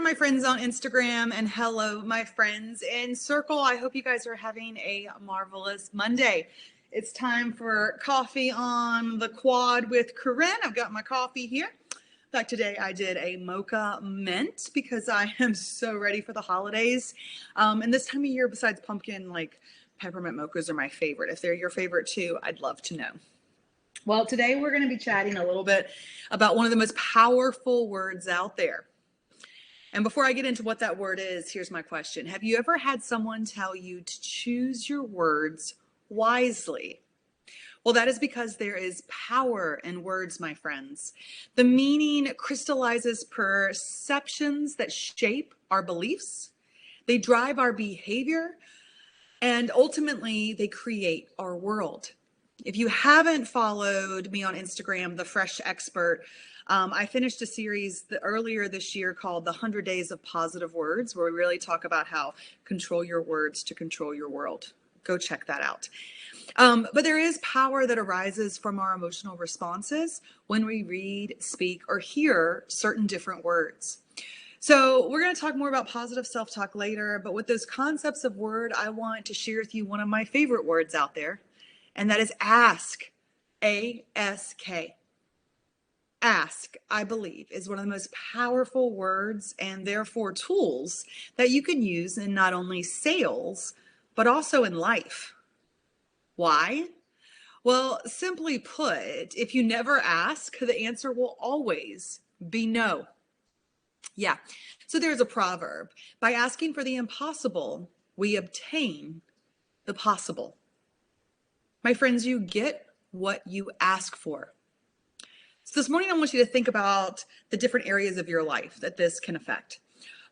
my friends on Instagram, and hello, my friends in Circle. I hope you guys are having a marvelous Monday. It's time for coffee on the quad with Corinne. I've got my coffee here. In fact, today I did a mocha mint because I am so ready for the holidays. And this time of year, besides pumpkin, like peppermint mochas are my favorite. If they're your favorite too, I'd love to know. Well, today we're going to be chatting a little bit about one of the most powerful words out there. And before I get into what that word is, here's my question. Have you ever had someone tell you to choose your words wisely? Well, that is because there is power in words, my friends. The meaning crystallizes perceptions that shape our beliefs. They drive our behavior, and ultimately they create our world. If you haven't followed me on Instagram, The Fresh Expert, I finished a series earlier this year called The 100 Days of Positive Words, where we really talk about how control your words to control your world. Go check that out. But there is power that arises from our emotional responses when we read, speak, or hear certain different words. So we're going to talk more about positive self-talk later, but with those concepts of word, I want to share with you one of my favorite words out there, and that is ask. A-S-K. Ask, I believe, is one of the most powerful words and therefore tools that you can use in not only sales, but also in life. Why? Well, simply put, if you never ask, the answer will always be no. Yeah. So there's a proverb. By asking for the impossible, we obtain the possible. My friends, you get what you ask for. So this morning, I want you to think about the different areas of your life that this can affect.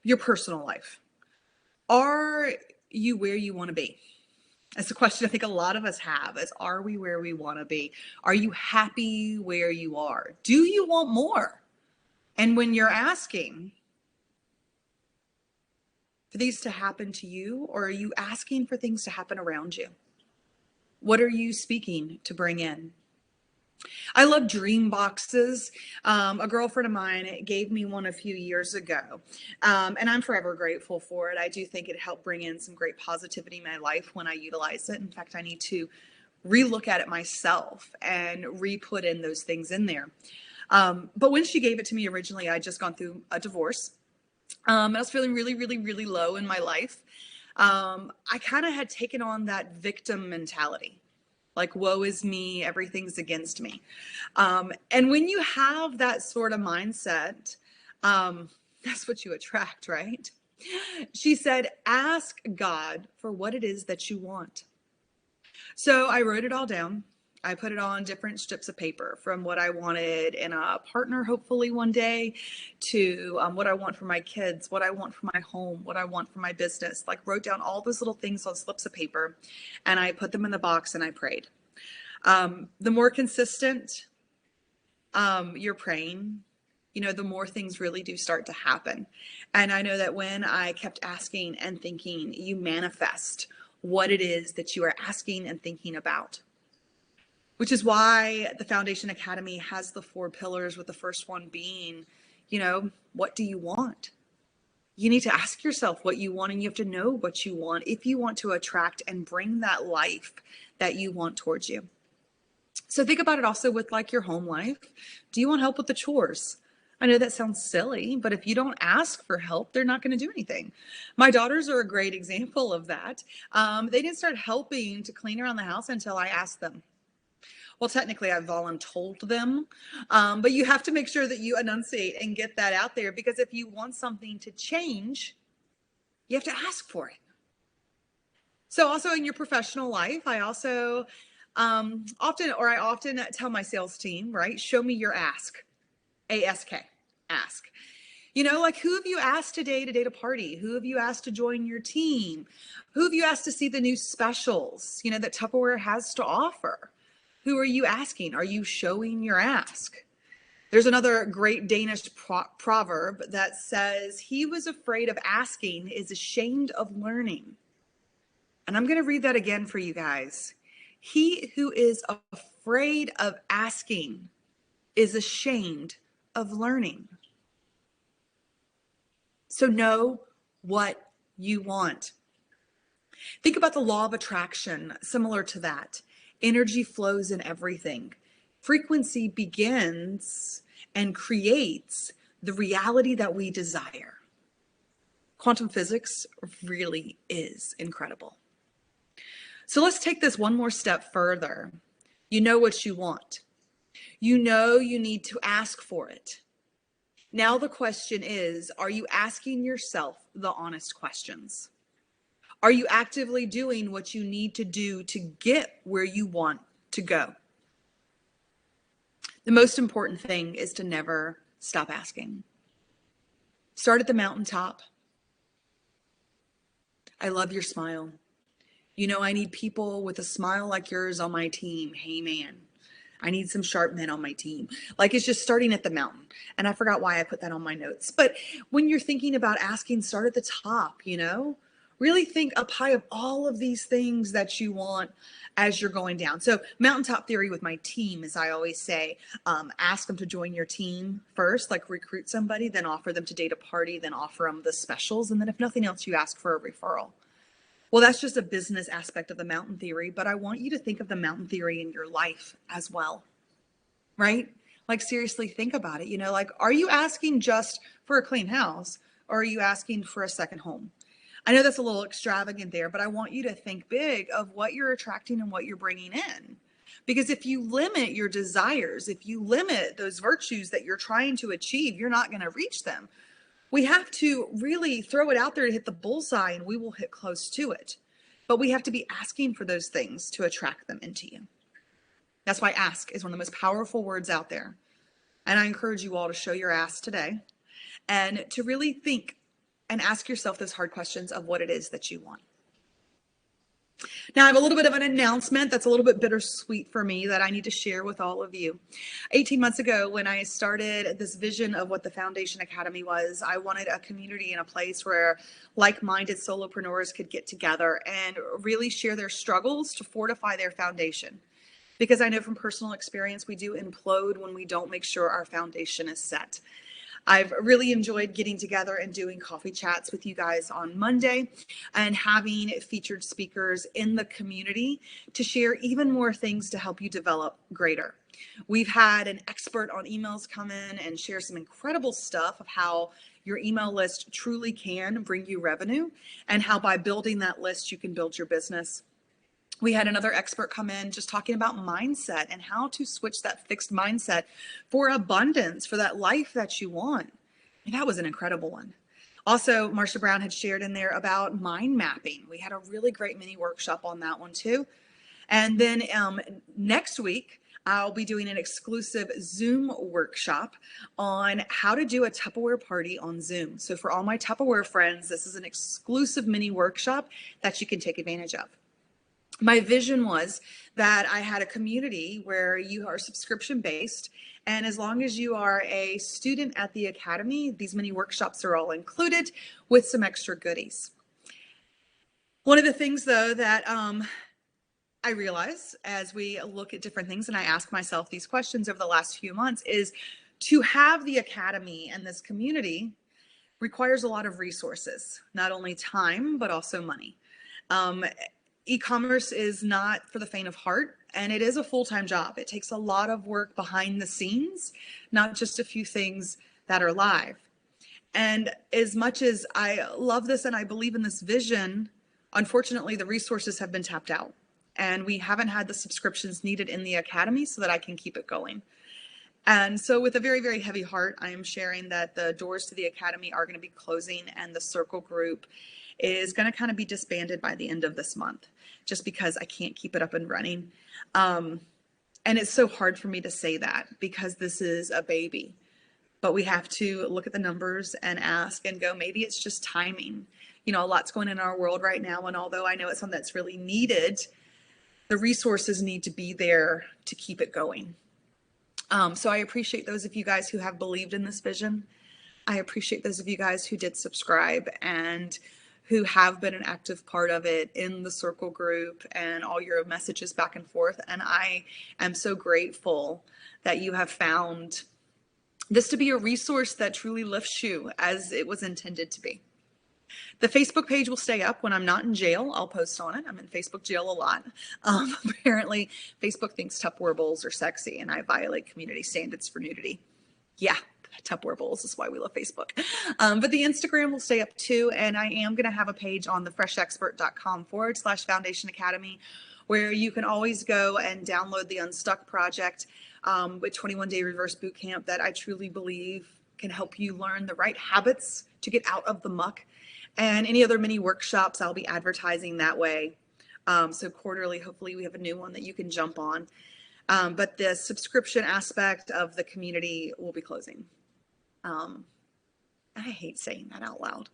Your personal life. Are you where you want to be? That's a question I think a lot of us have is, are we where we want to be? Are you happy where you are? Do you want more? And when you're asking for these to happen to you, or are you asking for things to happen around you? What are you speaking to bring in? I love dream boxes. A girlfriend of mine gave me one a few years ago, and I'm forever grateful for it. I do think it helped bring in some great positivity in my life when I utilize it. In fact, I need to relook at it myself and re-put in those things in there. But when she gave it to me originally, I'd just gone through a divorce. I was feeling really, really, really low in my life. I kind of had taken on that victim mentality. Like, woe is me, everything's against me. And when you have that sort of mindset, that's what you attract, right? She said, ask God for what it is that you want. So I wrote it all down. I put it on different strips of paper, from what I wanted in a partner, hopefully one day, to what I want for my kids, what I want for my home, what I want for my business. Like, wrote down all those little things on slips of paper, and I put them in the box and I prayed. The more consistent you're praying, the more things really do start to happen. And I know that when I kept asking and thinking, you manifest what it is that you are asking and thinking about. Which is why the Foundation Academy has the 4 pillars, with the first one being, what do you want? You need to ask yourself what you want, and you have to know what you want if you want to attract and bring that life that you want towards you. So think about it also with like your home life. Do you want help with the chores? I know that sounds silly, but if you don't ask for help, they're not going to do anything. My daughters are a great example of that. They didn't start helping to clean around the house until I asked them. Well, technically, I voluntold them, but you have to make sure that you enunciate and get that out there, because if you want something to change, you have to ask for it. So also in your professional life, I also often tell my sales team, right? Show me your ask. A-S-K, ask. Like, who have you asked today to date a party? Who have you asked to join your team? Who have you asked to see the new specials, that Tupperware has to offer? Who are you asking? Are you showing your ask? There's another great Danish proverb that says, he who is afraid of asking is ashamed of learning. And I'm going to read that again for you guys. He who is afraid of asking is ashamed of learning. So know what you want. Think about the law of attraction, similar to that. Energy flows in everything. Frequency begins and creates the reality that we desire. Quantum physics really is incredible. So let's take this one more step further. You know what you want. You know you need to ask for it. Now the question is, are you asking yourself the honest questions? Are you actively doing what you need to do to get where you want to go? The most important thing is to never stop asking. Start at the mountaintop. I love your smile. You know, I need people with a smile like yours on my team. Hey, man, I need some sharp men on my team. Like, it's just starting at the mountain. And I forgot why I put that on my notes. But when you're thinking about asking, start at the top, you know? Really think up high of all of these things that you want as you're going down. So mountaintop theory with my team, as I always say, ask them to join your team first, like recruit somebody, then offer them to date a party, then offer them the specials. And then if nothing else, you ask for a referral. Well, that's just a business aspect of the mountain theory, but I want you to think of the mountain theory in your life as well, right? Like, seriously, think about it. You know, like, are you asking just for a clean house, or are you asking for a second home? I know that's a little extravagant there, but I want you to think big of what you're attracting and what you're bringing in. Because if you limit your desires, if you limit those virtues that you're trying to achieve, you're not going to reach them. We have to really throw it out there to hit the bullseye, and we will hit close to it. But we have to be asking for those things to attract them into you. That's why ask is one of the most powerful words out there. And I encourage you all to show your ass today and to really think and ask yourself those hard questions of what it is that you want. Now, I have a little bit of an announcement that's a little bit bittersweet for me that I need to share with all of you. 18 months ago, when I started this vision of what the Foundation Academy was, I wanted a community and a place where like-minded solopreneurs could get together and really share their struggles to fortify their foundation. Because I know from personal experience, we do implode when we don't make sure our foundation is set. I've really enjoyed getting together and doing coffee chats with you guys on Monday and having featured speakers in the community to share even more things to help you develop greater. We've had an expert on emails come in and share some incredible stuff of how your email list truly can bring you revenue and how by building that list, you can build your business. We had another expert come in just talking about mindset and how to switch that fixed mindset for abundance, for that life that you want. And that was an incredible one. Also, Marsha Brown had shared in there about mind mapping. We had a really great mini workshop on that one too. And then next week, I'll be doing an exclusive Zoom workshop on how to do a Tupperware party on Zoom. So for all my Tupperware friends, this is an exclusive mini workshop that you can take advantage of. My vision was that I had a community where you are subscription based. And as long as you are a student at the Academy, these mini workshops are all included with some extra goodies. One of the things though that I realize as we look at different things and I ask myself these questions over the last few months is to have the Academy and this community requires a lot of resources, not only time, but also money. E-commerce is not for the faint of heart, and it is a full-time job. It takes a lot of work behind the scenes, not just a few things that are live. And as much as I love this and I believe in this vision, unfortunately, the resources have been tapped out, and we haven't had the subscriptions needed in the Academy so that I can keep it going. And so with a very, very heavy heart, I am sharing that the doors to the Academy are going to be closing and the Circle group is going to kind of be disbanded by the end of this month, just because I can't keep it up and running. And it's so hard for me to say that because this is a baby, but we have to look at the numbers and ask and go, maybe it's just timing. You know, a lot's going in our world right now. And although I know it's something that's really needed, the resources need to be there to keep it going. So I appreciate those of you guys who have believed in this vision. I appreciate those of you guys who did subscribe and who have been an active part of it in the Circle group and all your messages back and forth. And I am so grateful that you have found this to be a resource that truly lifts you as it was intended to be. The Facebook page will stay up when I'm not in jail. I'll post on it. I'm in Facebook jail a lot. Apparently, Facebook thinks Tupperware bowls are sexy and I violate community standards for nudity. Yeah, Tupperware bowls is why we love Facebook. But the Instagram will stay up too. And I am going to have a page on thefreshexpert.com/Foundation Academy where you can always go and download the Unstuck project with 21-day reverse boot camp that I truly believe can help you learn the right habits to get out of the muck. And any other mini workshops, I'll be advertising that way. So quarterly, hopefully we have a new one that you can jump on. But the subscription aspect of the community will be closing. I hate saying that out loud,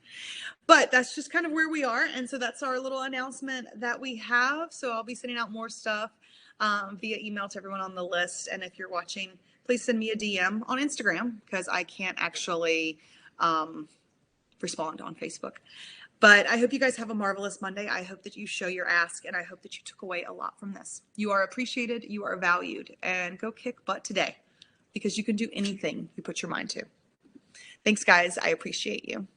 but that's just kind of where we are. And so that's our little announcement that we have. So I'll be sending out more stuff via email to everyone on the list. And if you're watching, please send me a DM on Instagram because I can't actually respond on Facebook. But I hope you guys have a marvelous Monday. I hope that you show your ask, and I hope that you took away a lot from this. You are appreciated, you are valued, and go kick butt today because you can do anything you put your mind to. Thanks, guys. I appreciate you.